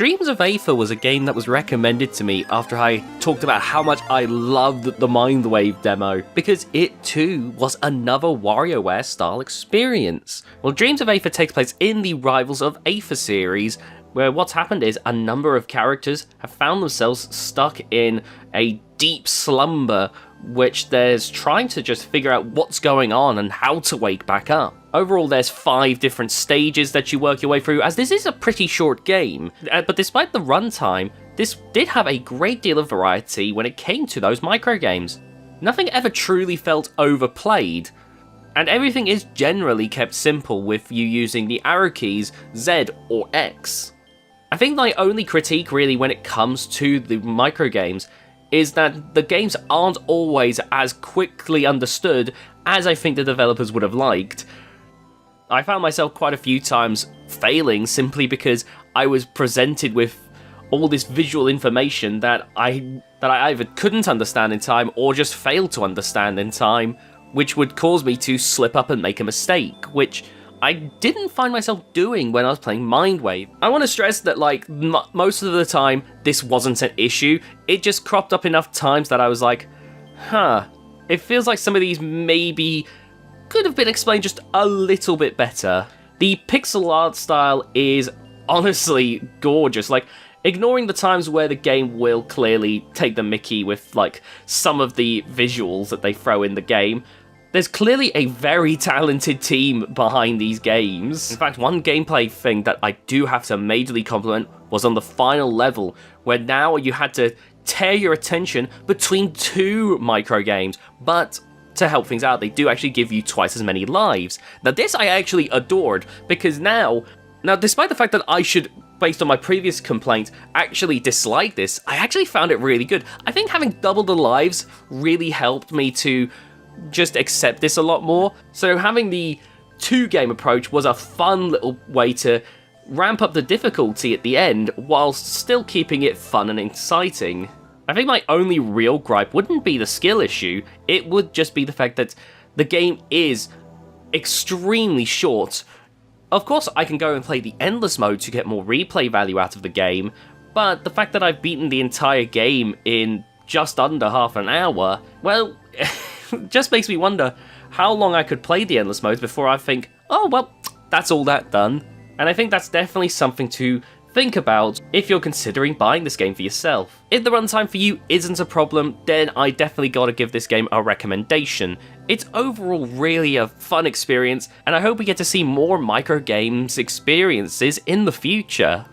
Dreams of Aether was a game that was recommended to me after I talked about how much I loved the Mindwave demo, because it too was another WarioWare style experience. Well, Dreams of Aether takes place in the Rivals of Aether series, where what's happened is a number of characters have found themselves stuck in a deep slumber, which there's trying to just figure out what's going on and how to wake back up. Overall, there's 5 different stages that you work your way through, as this is a pretty short game, but despite the runtime, this did have a great deal of variety when it came to those microgames. Nothing ever truly felt overplayed, and everything is generally kept simple with you using the arrow keys Z or X. I think my only critique really when it comes to the microgames is that the games aren't always as quickly understood as I think the developers would have liked. I found myself quite a few times failing simply because I was presented with all this visual information that I either couldn't understand in time or just failed to understand in time, which would cause me to slip up and make a mistake, which I didn't find myself doing when I was playing Mindwave. I want to stress that, like, most of the time, this wasn't an issue. It just cropped up enough times that I was like, it feels like some of these maybe could have been explained just a little bit better. The pixel art style is honestly gorgeous. Like, ignoring the times where the game will clearly take the mickey with, like, some of the visuals that they throw in the game, there's clearly a very talented team behind these games. In fact, one gameplay thing that I do have to majorly compliment was on the final level, where now you had to tear your attention between 2 microgames, but to help things out, they do actually give you twice as many lives. Now this I actually adored, because now despite the fact that I should, based on my previous complaint, actually dislike this, I actually found it really good. I think having double the lives really helped me to just accept this a lot more. So having the 2-game approach was a fun little way to ramp up the difficulty at the end whilst still keeping it fun and exciting. I think my only real gripe wouldn't be the skill issue, it would just be the fact that the game is extremely short. Of course, I can go and play the endless mode to get more replay value out of the game, but the fact that I've beaten the entire game in just under half an hour, well, just makes me wonder how long I could play the endless modes before I think, oh well, that's all that done. And I think that's definitely something to think about if you're considering buying this game for yourself. If the runtime for you isn't a problem, then I definitely gotta give this game a recommendation. It's overall really a fun experience, and I hope we get to see more micro games experiences in the future.